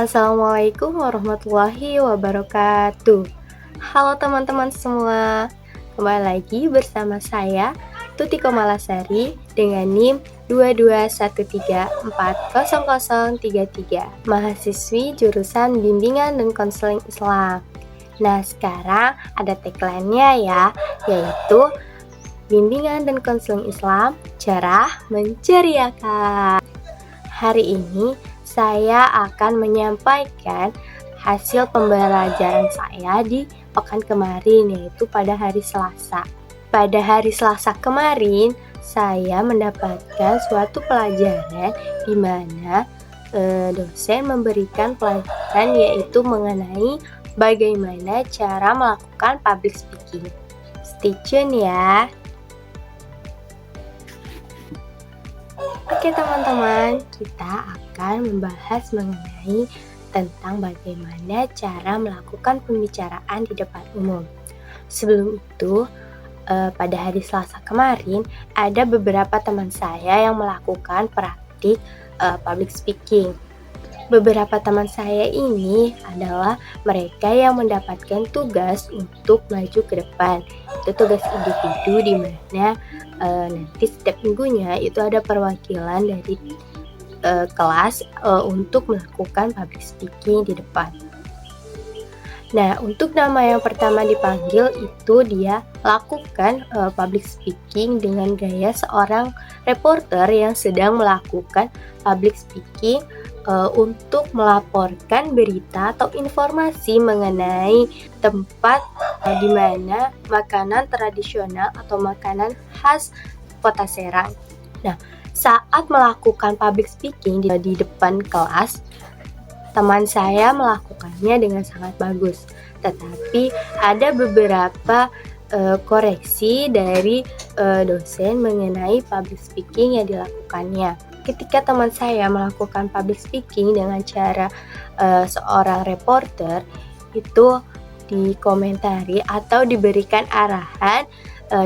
Assalamualaikum warahmatullahi wabarakatuh. Halo teman-teman semua, kembali lagi bersama saya Tuti Komalasari dengan NIM 2213400033, mahasiswi jurusan Bimbingan dan Konseling Islam. Nah, sekarang ada tagline-nya ya, yaitu Bimbingan dan Konseling Islam, Cerah Menceriakan. Hari ini saya akan menyampaikan hasil pembelajaran saya di pekan kemarin, yaitu pada hari Selasa. Pada hari Selasa kemarin, saya mendapatkan suatu pelajaran di mana dosen memberikan pelajaran yaitu mengenai bagaimana cara melakukan public speaking. Stay tune ya. Oke teman-teman, kita akan membahas mengenai tentang bagaimana cara melakukan pembicaraan di depan umum. Sebelum itu, pada hari Selasa kemarin, ada beberapa teman saya yang melakukan praktik public speaking. Beberapa teman saya ini adalah mereka yang mendapatkan tugas untuk maju ke depan. Itu tugas individu di mana nanti setiap minggunya itu ada perwakilan dari kelas untuk melakukan public speaking di depan. Nah, untuk nama yang pertama dipanggil itu dia lakukan public speaking dengan gaya seorang reporter yang sedang melakukan public speaking untuk melaporkan berita atau informasi mengenai tempat di mana makanan tradisional atau makanan khas Kota Serang. Nah, saat melakukan public speaking di depan kelas, teman saya melakukannya dengan sangat bagus. Tetapi ada beberapa koreksi dari dosen mengenai public speaking yang dilakukannya. Ketika teman saya melakukan public speaking dengan cara seorang reporter, itu dikomentari atau diberikan arahan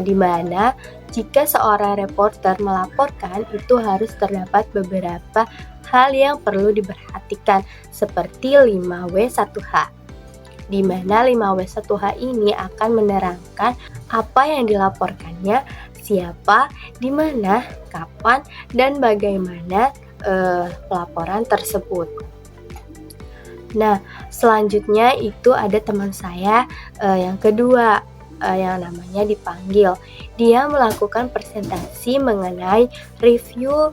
di mana jika seorang reporter melaporkan itu harus terdapat beberapa hal yang perlu diperhatikan seperti 5W1H, di mana 5W1H ini akan menerangkan apa yang dilaporkannya, siapa, di mana, kapan, dan bagaimana pelaporan tersebut. Nah, selanjutnya itu ada teman saya yang kedua yang namanya dipanggil. Dia melakukan presentasi mengenai review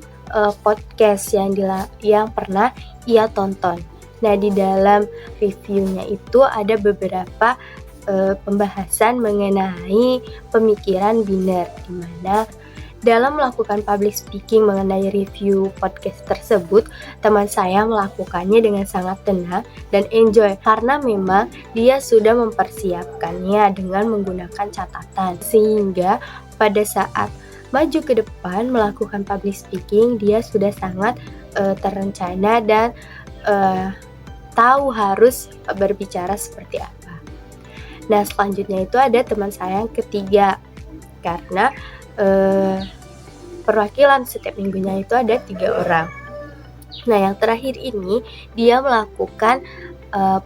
podcast yang pernah ia tonton. Nah, di dalam reviewnya itu ada beberapa pembahasan mengenai pemikiran Biner, di mana dalam melakukan public speaking mengenai review podcast tersebut, teman saya melakukannya dengan sangat tenang dan enjoy karena memang dia sudah mempersiapkannya dengan menggunakan catatan, sehingga pada saat maju ke depan melakukan public speaking dia sudah sangat terencana dan tahu harus berbicara seperti apa. Nah, selanjutnya itu ada teman saya yang ketiga, karena perwakilan setiap minggunya itu ada 3 orang. Nah, yang terakhir ini dia melakukan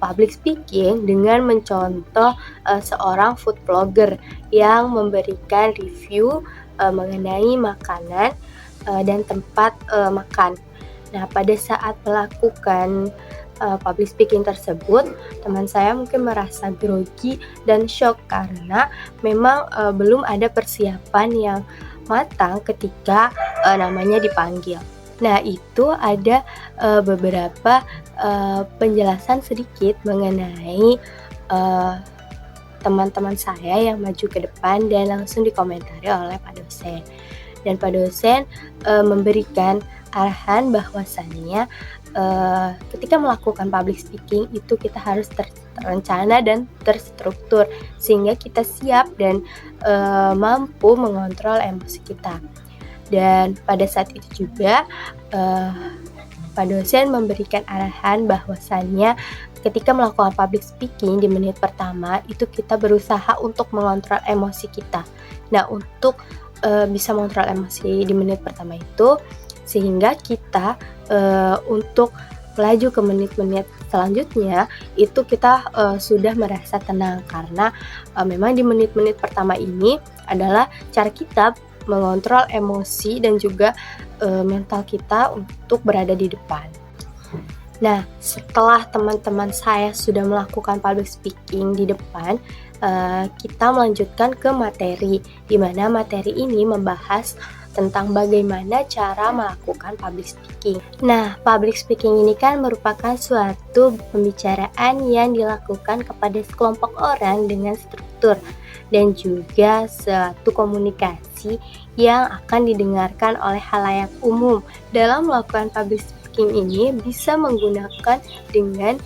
public speaking dengan mencontoh seorang food blogger yang memberikan review mengenai makanan dan tempat makan. Nah, pada saat melakukan public speaking tersebut, teman saya mungkin merasa grogi dan shock karena memang belum ada persiapan yang matang ketika namanya dipanggil. Nah, itu ada beberapa penjelasan sedikit mengenai teman-teman saya yang maju ke depan dan langsung dikomentari oleh Pak dosen. Dan Pak dosen memberikan arahan bahwasannya ketika melakukan public speaking itu kita harus terencana dan terstruktur sehingga kita siap dan mampu mengontrol emosi kita. Dan pada saat itu juga Pak dosen memberikan arahan bahwasannya ketika melakukan public speaking di menit pertama itu kita berusaha untuk mengontrol emosi kita. Nah, untuk bisa mengontrol emosi di menit pertama itu sehingga kita untuk melaju ke menit-menit selanjutnya, itu kita sudah merasa tenang karena memang di menit-menit pertama ini adalah cara kita mengontrol emosi dan juga mental kita untuk berada di depan. Nah, setelah teman-teman saya sudah melakukan public speaking di depan, kita melanjutkan ke materi, di mana materi ini membahas tentang bagaimana cara melakukan public speaking. Nah, public speaking ini kan merupakan suatu pembicaraan yang dilakukan kepada sekelompok orang dengan struktur dan juga suatu komunikasi yang akan didengarkan oleh khalayak umum. Dalam melakukan public speaking ini bisa menggunakan dengan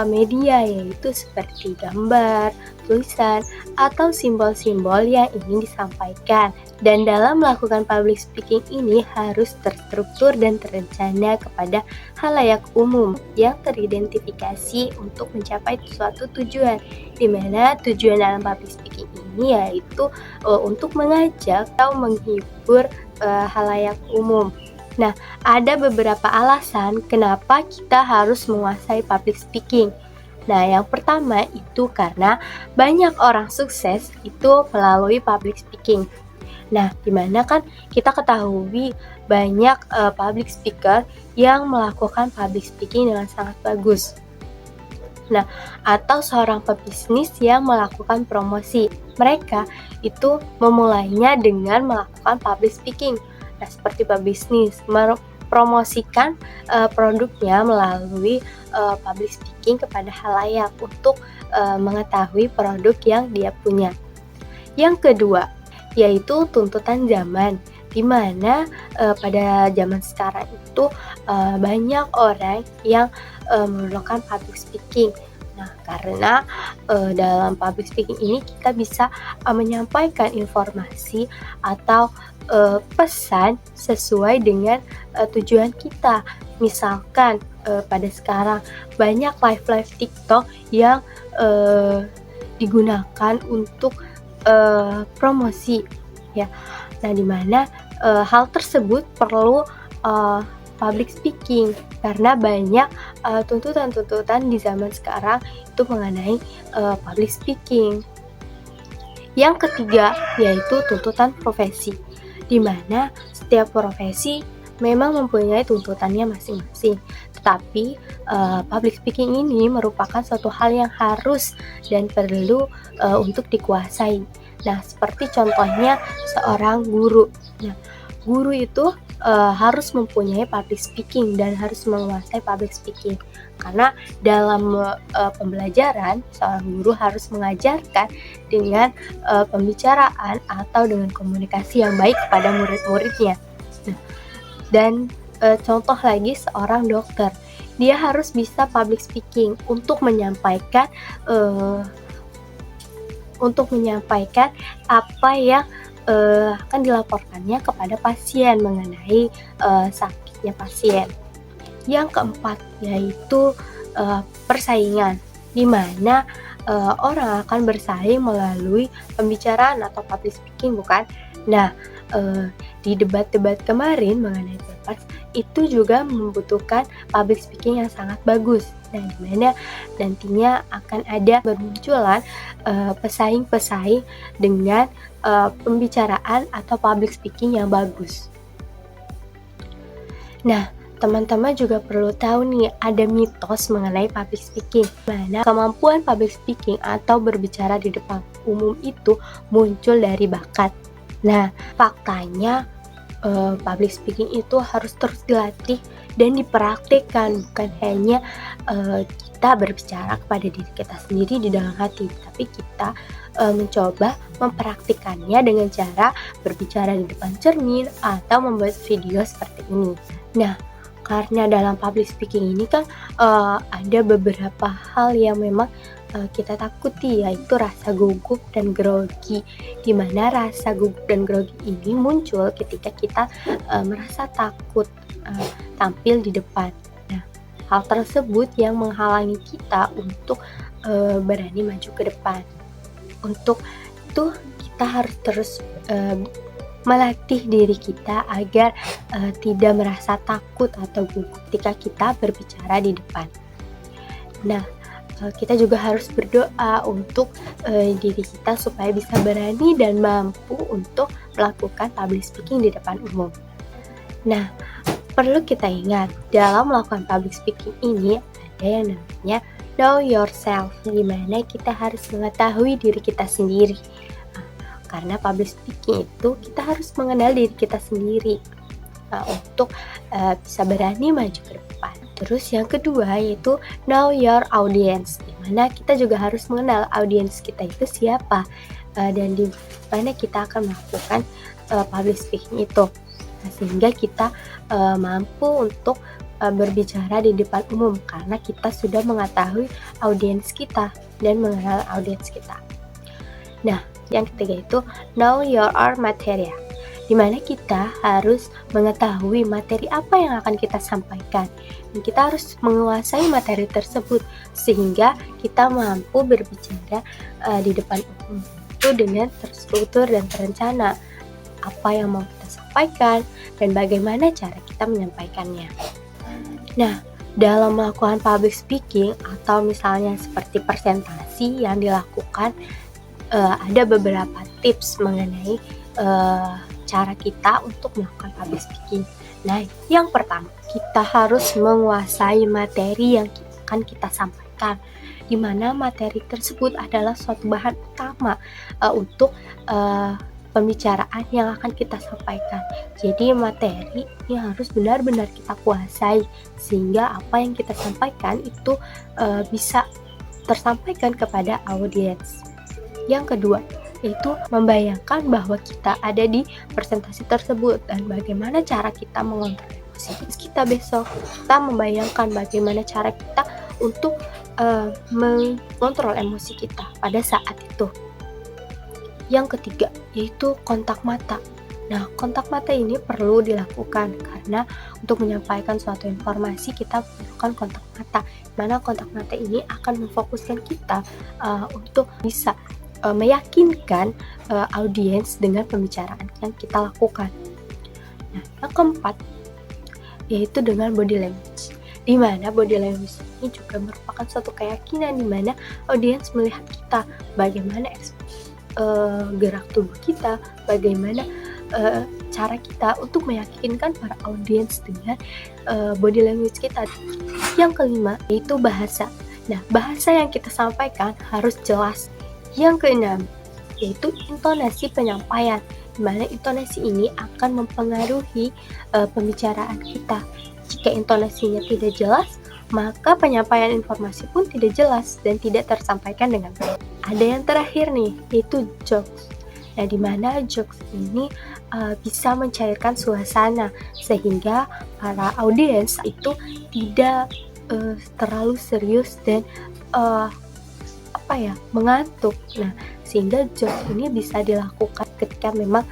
media, yaitu seperti gambar, tulisan, atau simbol-simbol yang ingin disampaikan. Dan dalam melakukan public speaking ini harus terstruktur dan terencana kepada khalayak umum yang teridentifikasi untuk mencapai suatu tujuan, di mana tujuan dalam public speaking ini yaitu untuk mengajak atau menghibur khalayak umum. Nah, ada beberapa alasan kenapa kita harus menguasai public speaking. Nah, yang pertama itu karena banyak orang sukses itu melalui public speaking. Nah, dimana kan kita ketahui banyak public speaker yang melakukan public speaking dengan sangat bagus. Nah, atau seorang pebisnis yang melakukan promosi. Mereka itu memulainya dengan melakukan public speaking. Nah, seperti pebisnis mempromosikan produknya melalui public speaking kepada khalayak untuk mengetahui produk yang dia punya. Yang kedua, yaitu tuntutan zaman, di mana pada zaman sekarang itu banyak orang yang menggunakan public speaking. Nah, karena dalam public speaking ini kita bisa menyampaikan informasi atau pesan sesuai dengan tujuan kita. Misalkan pada sekarang banyak live TikTok yang digunakan untuk promosi, ya. Nah, dimana hal tersebut perlu public speaking karena banyak tuntutan-tuntutan di zaman sekarang itu mengenai public speaking. Yang ketiga yaitu tuntutan profesi, di mana setiap profesi memang mempunyai tuntutannya masing-masing. Tetapi public speaking ini merupakan suatu hal yang harus dan perlu untuk dikuasai. Nah, seperti contohnya seorang guru. Nah, guru itu harus mempunyai public speaking dan harus menguasai public speaking. Karena dalam pembelajaran, seorang guru harus mengajarkan dengan pembicaraan atau dengan komunikasi yang baik kepada murid-muridnya. Dan contoh lagi seorang dokter, dia harus bisa public speaking untuk menyampaikan apa yang akan dilaporkannya kepada pasien mengenai sakitnya pasien. Yang keempat yaitu persaingan, di mana orang akan bersaing melalui pembicaraan atau public speaking, bukan? Nah, di debat-debat kemarin mengenai pilpres itu juga membutuhkan public speaking yang sangat bagus. Nah, di mana nantinya akan ada bermunculan pesaing-pesaing dengan pembicaraan atau public speaking yang bagus. Nah, teman-teman juga perlu tahu nih, ada mitos mengenai public speaking, mana kemampuan public speaking atau berbicara di depan umum itu muncul dari bakat. Nah, faktanya public speaking itu harus terus dilatih dan dipraktikkan, bukan hanya kita berbicara kepada diri kita sendiri di dalam hati, tapi kita mencoba mempraktikannya dengan cara berbicara di depan cermin atau membuat video seperti ini. Nah, karena dalam public speaking ini kan ada beberapa hal yang memang kita takuti, yaitu rasa gugup dan grogi, di mana rasa gugup dan grogi ini muncul ketika kita merasa takut tampil di depan. Nah, hal tersebut yang menghalangi kita untuk berani maju ke depan. Untuk itu kita harus terus melatih diri kita agar tidak merasa takut atau gugup ketika kita berbicara di depan. Nah, kita juga harus berdoa untuk diri kita supaya bisa berani dan mampu untuk melakukan public speaking di depan umum. Nah, perlu kita ingat, dalam melakukan public speaking ini ada yang namanya know yourself, di mana kita harus mengetahui diri kita sendiri. Karena public speaking itu kita harus mengenal diri kita sendiri untuk bisa berani maju ke depan. Terus yang kedua yaitu know your audience, di mana kita juga harus mengenal audiens kita itu siapa dan di mana kita akan melakukan public speaking itu. Nah, sehingga kita mampu untuk berbicara di depan umum karena kita sudah mengetahui audiens kita dan mengenal audiens kita. Nah, yang ketiga itu know your material, di mana kita harus mengetahui materi apa yang akan kita sampaikan. Dan kita harus menguasai materi tersebut sehingga kita mampu berbicara di depan umum itu dengan terstruktur dan terencana. Apa yang mau kita sampaikan dan bagaimana cara kita menyampaikannya. Nah, dalam melakukan public speaking atau misalnya seperti presentasi yang dilakukan, ada beberapa tips mengenai cara kita untuk melakukan public speaking. Nah, yang pertama, kita harus menguasai materi yang akan kita sampaikan, di mana materi tersebut adalah suatu bahan utama untuk pembicaraan yang akan kita sampaikan. Jadi materi ini harus benar-benar kita kuasai sehingga apa yang kita sampaikan itu bisa tersampaikan kepada audiens. Yang kedua, yaitu membayangkan bahwa kita ada di presentasi tersebut dan bagaimana cara kita mengontrol emosi kita besok. Kita membayangkan bagaimana cara kita untuk mengontrol emosi kita pada saat itu. Yang ketiga, yaitu kontak mata. Nah, kontak mata ini perlu dilakukan karena untuk menyampaikan suatu informasi kita melakukan kontak mata. Mana kontak mata ini akan memfokuskan kita untuk bisa meyakinkan audiens dengan pembicaraan yang kita lakukan. Nah, yang keempat yaitu dengan body language, di mana body language ini juga merupakan suatu keyakinan di mana audiens melihat kita, bagaimana gerak tubuh kita, bagaimana cara kita untuk meyakinkan para audiens dengan body language kita. Yang kelima yaitu bahasa. Nah, bahasa yang kita sampaikan harus jelas. Yang keenam yaitu intonasi penyampaian, di mana intonasi ini akan mempengaruhi pembicaraan kita. Jika intonasinya tidak jelas, maka penyampaian informasi pun tidak jelas dan tidak tersampaikan dengan baik. Ada yang terakhir nih, yaitu jokes. Nah, di mana jokes ini bisa mencairkan suasana sehingga para audiens itu tidak terlalu serius dan mengantuk. Nah, sehingga jokes ini bisa dilakukan ketika memang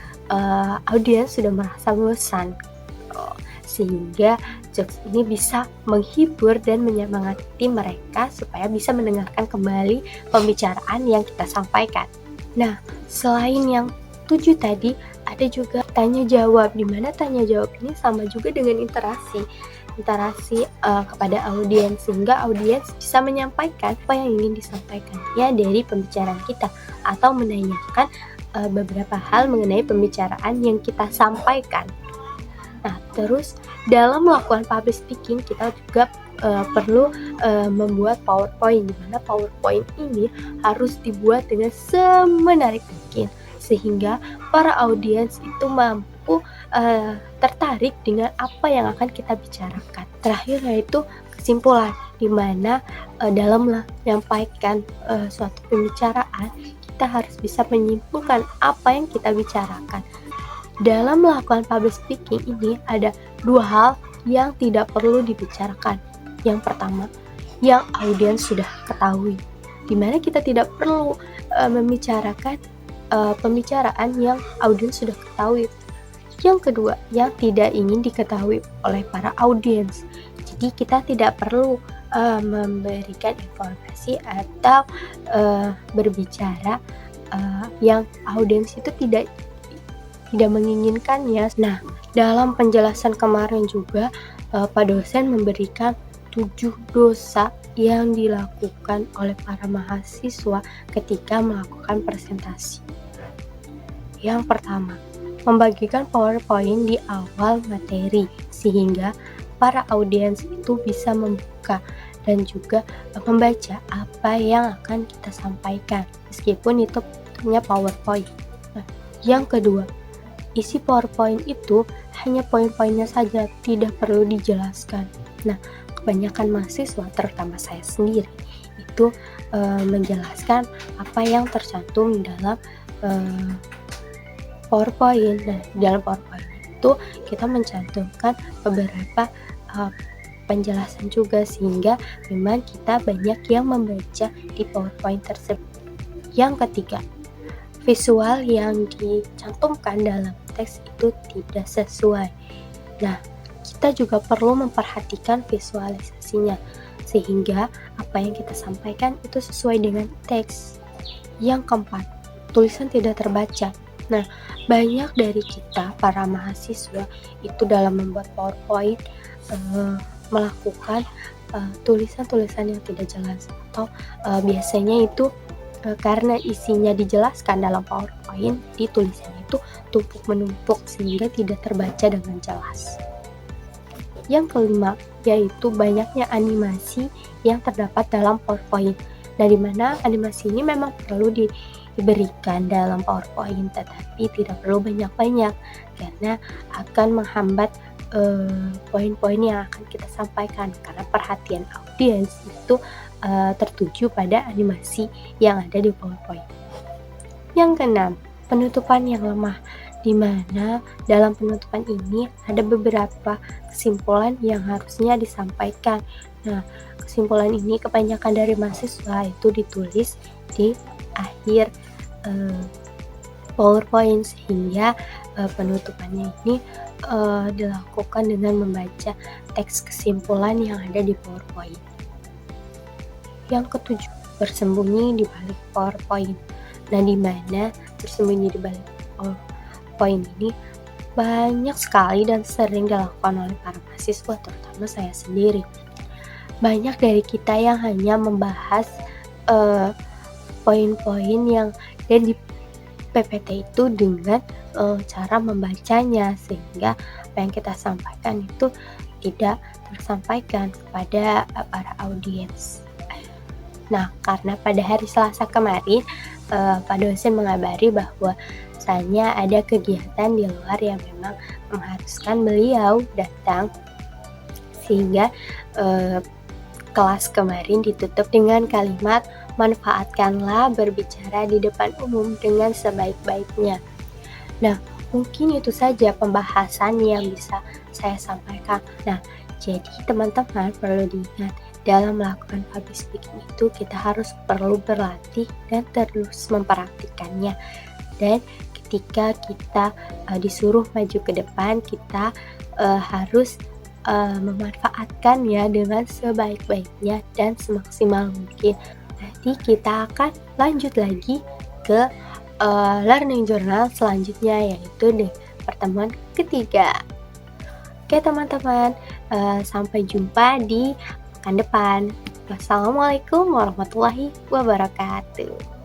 audiens sudah merasa bosan. Sehingga jokes ini bisa menghibur dan menyemangati mereka supaya bisa mendengarkan kembali pembicaraan yang kita sampaikan. Nah, selain yang 7 tadi, ada juga tanya jawab, di mana tanya jawab ini sama juga dengan interaksi kepada audiens, sehingga audiens bisa menyampaikan apa yang ingin disampaikannya dari pembicaraan kita atau menanyakan beberapa hal mengenai pembicaraan yang kita sampaikan. Nah, terus dalam melakukan public speaking kita juga perlu membuat PowerPoint, di mana PowerPoint ini harus dibuat dengan semenarik mungkin sehingga para audiens itu mampu tertarik dengan apa yang akan kita bicarakan. Terakhir yaitu kesimpulan, di mana dalam menyampaikan suatu pembicaraan kita harus bisa menyimpulkan apa yang kita bicarakan. Dalam melakukan public speaking ini ada 2 hal yang tidak perlu dibicarakan. Yang pertama, yang audiens sudah ketahui, di mana kita tidak perlu membicarakan pembicaraan yang audiens sudah ketahui. Yang kedua, yang tidak ingin diketahui oleh para audiens. Jadi kita tidak perlu memberikan informasi atau berbicara yang audiens itu tidak tidak menginginkannya. Nah, dalam penjelasan kemarin juga Pak dosen memberikan 7 dosa yang dilakukan oleh para mahasiswa ketika melakukan presentasi. Yang pertama, membagikan PowerPoint di awal materi sehingga para audiens itu bisa membuka dan juga membaca apa yang akan kita sampaikan meskipun itu bentuknya PowerPoint. Nah, yang kedua, isi PowerPoint itu hanya poin-poinnya saja, tidak perlu dijelaskan. Nah, kebanyakan mahasiswa, terutama saya sendiri, itu menjelaskan apa yang tercantum dalam PowerPoint. Nah, di dalam PowerPoint itu kita mencantumkan beberapa penjelasan juga sehingga memang kita banyak yang membaca di PowerPoint tersebut. Yang ketiga, visual yang dicantumkan dalam teks itu tidak sesuai. Nah, kita juga perlu memperhatikan visualisasinya sehingga apa yang kita sampaikan itu sesuai dengan teks. Yang keempat, tulisan tidak terbaca. Nah, banyak dari kita para mahasiswa itu dalam membuat PowerPoint melakukan tulisan-tulisan yang tidak jelas atau biasanya itu karena isinya dijelaskan dalam PowerPoint, di tulisannya itu tumpuk menumpuk sehingga tidak terbaca dengan jelas. Yang kelima, yaitu banyaknya animasi yang terdapat dalam PowerPoint. Nah, di mana animasi ini memang perlu diberikan dalam PowerPoint, tetapi tidak perlu banyak-banyak karena akan menghambat poin-poin yang akan kita sampaikan karena perhatian audiens itu tertuju pada animasi yang ada di PowerPoint. Yang keenam, penutupan yang lemah, di mana dalam penutupan ini ada beberapa kesimpulan yang harusnya disampaikan. Nah, kesimpulan ini kebanyakan dari mahasiswa itu ditulis di akhir PowerPoint sehingga penutupannya ini dilakukan dengan membaca teks kesimpulan yang ada di PowerPoint. Yang ketujuh, bersembunyi di balik PowerPoint. Nah, di mana bersembunyi di balik PowerPoint ini banyak sekali dan sering dilakukan oleh para mahasiswa, terutama saya sendiri. Banyak dari kita yang hanya membahas poin-poin yang ada di PPT itu dengan cara membacanya sehingga apa yang kita sampaikan itu tidak tersampaikan kepada para audiens. Nah, karena pada hari Selasa kemarin Pak dosen mengabari bahwa misalnya ada kegiatan di luar yang memang mengharuskan beliau datang sehingga kelas kemarin ditutup dengan kalimat manfaatkanlah berbicara di depan umum dengan sebaik-baiknya. Nah, mungkin itu saja pembahasan yang bisa saya sampaikan. Nah, jadi teman-teman perlu diingat dalam melakukan public speaking itu kita harus perlu berlatih dan terus mempraktikkannya. Dan ketika kita disuruh maju ke depan, kita harus memanfaatkannya dengan sebaik-baiknya dan semaksimal mungkin. Nanti kita akan lanjut lagi ke learning journal selanjutnya, yaitu di pertemuan ketiga. Oke teman-teman, sampai jumpa di pekan depan. Wassalamualaikum warahmatullahi wabarakatuh.